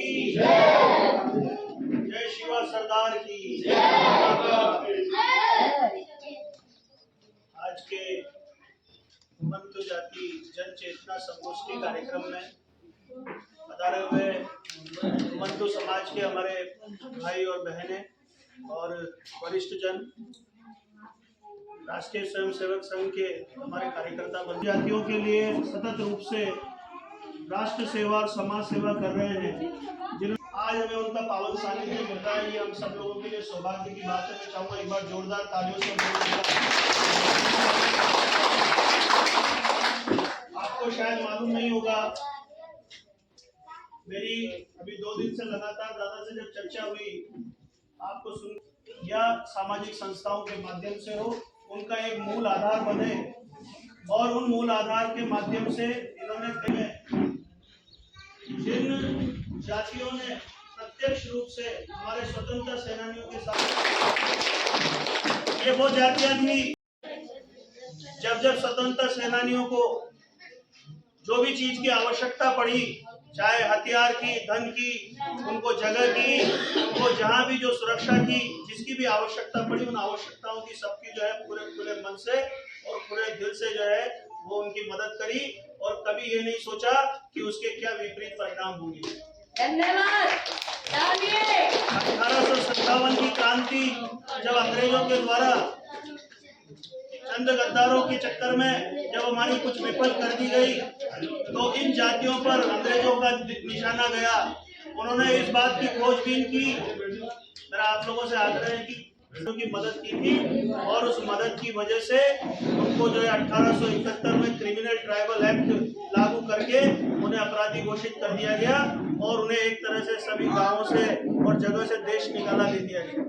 की जय शिवा सरदार की आज के उमंतु जाति जन चेतना संगोष्ठी कार्यक्रम में पधारे हुए उमंतु समाज के हमारे भाई और बहनें और वरिष्ठ जन, राष्ट्रीय स्वयंसेवक संघ के हमारे कार्यकर्ता बंधु जातियों के लिए सतत रूप से राष्ट्र सेवा और समाज सेवा कर रहे हैं, जिन्हें आज हमें उनका पावन सानिध्य मिलता है। ये हम सब लोगों के लिए सौभाग्य की बात है। मैं चाहूंगा एक बार जोरदार तालियों से। आपको शायद मालूम नहीं होगा, मेरी अभी 2 दिन से लगातार दादा से जब चर्चा हुई, आपको सुन या सामाजिक संस्थाओं के माध्यम से हो, उनका एक मूल आधार बने और उन मूल आधार के माध्यम से इन्होंने जिन जातियों ने प्रत्यक्ष रूप से हमारे स्वतंत्रता सेनानियों के साथ, ये वो जातियां थी जब स्वतंत्रता सेनानियों को जो भी चीज की आवश्यकता पड़ी, चाहे हथियार की, धन की, उनको जगह की, उनको जहां भी जो सुरक्षा की, जिसकी भी आवश्यकता पड़ी, उन आवश्यकताओं की सबकी जो है पूरे खुले मन से और पूरे दिल से जो है वो उनकी मदद करी और कभी ये नहीं सोचा कि उसके क्या विपरीत परिणाम होंगे। धन्यवाद। 1857 की क्रांति जब अंग्रेजों के द्वारा चंद गद्दारों के चक्कर में जब हमारी कुछ विफल कर दी गई, तो इन जातियों पर अंग्रेजों का निशाना गया। उन्होंने इस बात की खोजबीन की, मेरा आप लोगों से आग्रह है कि उनकी मदद की थी और उस मदद की वजह से उनको जो है 1871 में क्रिमिनल ट्राइबल एक्ट लागू करके उन्हें अपराधी घोषित कर दिया गया और उन्हें एक तरह से सभी गांवों से और जगह से देश निकाला दे दिया गया।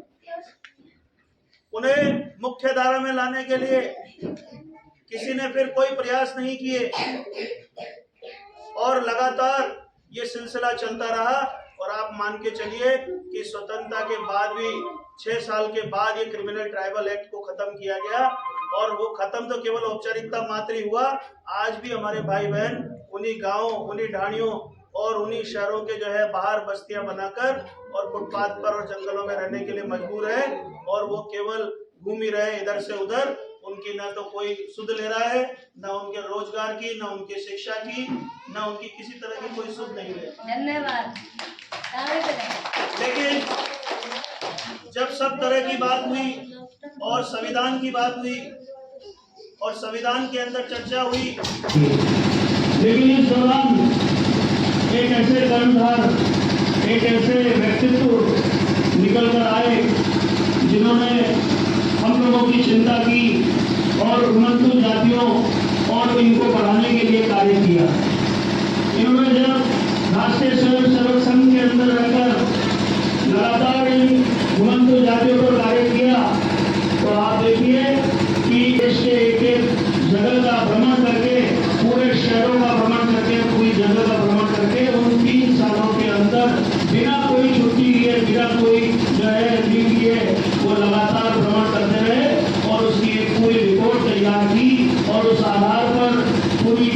उन्हें मुख्य धारा में लाने के लिए किसी ने फिर कोई प्रयास नहीं किए और लगातार ये सिलसिला चलता रहा और आप मान के चलिए कि स्वतंत्रता के बाद भी 6 साल के बाद ये क्रिमिनल ट्राइबल एक्ट को खत्म किया गया और वो खत्म तो केवल औपचारिकता मात्र ही हुआ। आज भी हमारे भाई बहन उन्हीं गांवों, उन्हीं ढाणियों और उन्हीं शहरों के जो है बाहर बस्तियां बनाकर और फुटपाथ पर और जंगलों में रहने के लिए मजबूर है और वो केवल घूम ही रहे इधर से उधर। उनकी न तो कोई सुध ले रहा है, न उनके रोजगार की, न उनकी शिक्षा की, न उनकी किसी तरह की कोई सुध नहीं ले। धन्यवाद। लेकिन जब सब तरह की बात हुई और संविधान की बात हुई और संविधान के अंदर चर्चा हुई, लेकिन इस दौरान एक ऐसे कर्णधार, एक ऐसे व्यक्तित्व निकल कर आए जिन्होंने हम लोगों की चिंता की और उमंतु जातियों और इनको बढ़ाने के लिए कार्य किया। इन्होंने जब राष्ट्रीय स्वयंसेवक संघ के अंदर रहकर लगातार इन उमंतु जातियों पर कार्य किया, तो आप देखिए कि देश के एक जगह का भ्रमण करके, पूरे शहरों का भ्रमण करके, पूरी जगह का भ्रमण करके उन 3 सालों के अंदर बिना कोई छुट्टी लिए, बिना कोई जो है लीव लिए वो लगातार भ्रमण करते रहे और उसकी एक पूरी रिपोर्ट तैयार की और उस आधार पर पूरी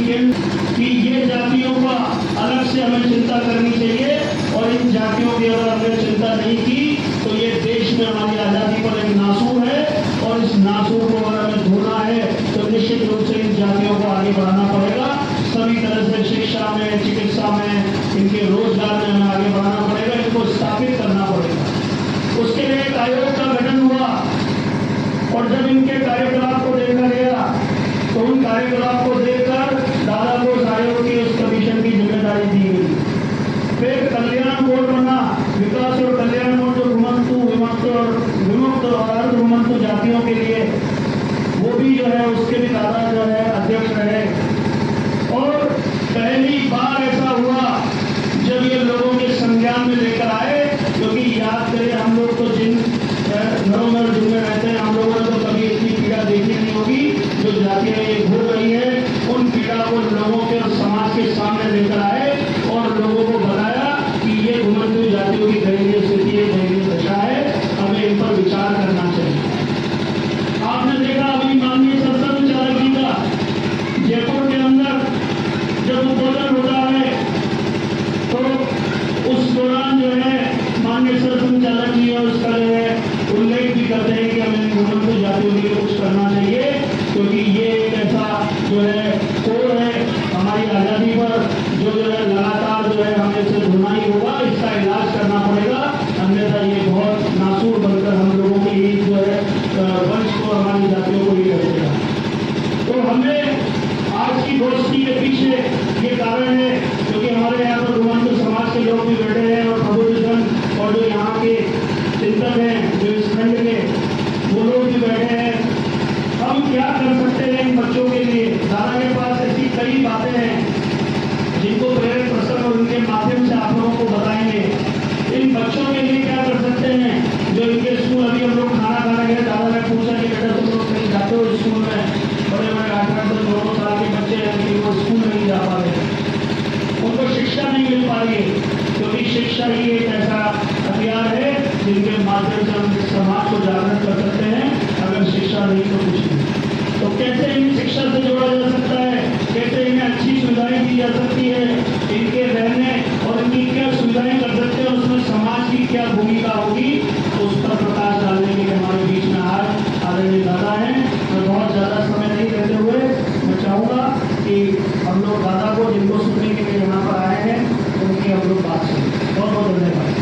कि ये जातियों का अलग से हमें चिंता करनी चाहिए और इन जातियों की अगर हमने चिंता नहीं की तो ये देश में हमारी आजादी पर एक नासूर है और इस नासूर को अगर हमें धोना है तो निश्चित रूप से इन जातियों को आगे बढ़ाना पड़ेगा। सभी तरह से शिक्षा में, चिकित्सा में, इनके रोजगार में हमें आगे बढ़ाना पड़ेगा, इनको स्थापित करना पड़ेगा। उसके लिए एक आयोग का गठन हुआ और जब इनके कार्यकलाप को देखा गया तो उन कार्यकलाप को देखकर दादा को उस आयोग की, उस कमीशन की जिम्मेदारी दी गई। फिर कल्याण बोर्ड बना, विकास और कल्याण बोर्ड, जो उमंतु, विमुक्त और अर्ध उमंतु जातियों के लिए, वो भी जो है उसके भी दादा जो है अध्यक्ष रहे। और पहली बार ऐसा हुआ जब ये संचालन जी है उसका जो है उल्लेख भी करते हैं कि हमें घूमन को जाते हुए कुछ करना चाहिए, क्योंकि ये एक ऐसा जो है कोड है हमारी आज़ादी पर जो है लगातार जो है हमें इसे धोना ही होगा, इसका इलाज करना पड़ेगा, अन्यथा ये बहुत नासूर बनकर हम लोगों के ही जो है वंश को, हमारी जातियों को ही रखेगा। तो हमें आज की गोष्ठी के पीछे ये कारण है क्योंकि हमारे यहाँ पर घुमंतु समाज के लोग भी बैठे हैं और प्रबुद्धजन और जो यहाँ के चिंतक हैं जो इस खंड के वो लोग भी बैठे हैं। हम क्या कर सकते हैं इन बच्चों के लिए? दादा के पास ऐसी कई बातें हैं जिनको प्रेरक प्रसंग और उनके माध्यम से आप लोगों को बताएंगे। इन बच्चों के लिए क्या कर सकते हैं जो इनके स्कूल, अभी हम लोग खाना खाने गए, दादा ने पूछा कि बेटा तुम लोग कहीं जाते हो स्कूल में? बड़े बड़े 8-9 साल के बच्चे हैं लेकिन वो स्कूल नहीं जा पा रहे, उनको शिक्षा नहीं मिल पा रही है, क्योंकि शिक्षा ही एक ऐसा हथियार है जिनके माध्यम से हम समाज को जागृत कर सकते हैं। अगर शिक्षा नहीं तो कुछ नहीं। तो कैसे इन शिक्षा से जोड़ा जा सकता है, कैसे इन्हें अच्छी सुविधाएं दी जा सकती है, इनके रहने और इनकी क्या सुविधाएं कर सकते हैं, उसमें समाज की क्या भूमिका होगी, तो उस पर प्रकाश डालने के लिए हमारे बीच में आज आदरणीय दादा हैं। मैं बहुत ज़्यादा समय नहीं देते हुए मैं चाहूँगा कि हम लोग दादा को जिनको सुनने के लिए यहाँ पर आए हैं उनकी हम लोग बात सुनें। बहुत बहुत धन्यवाद।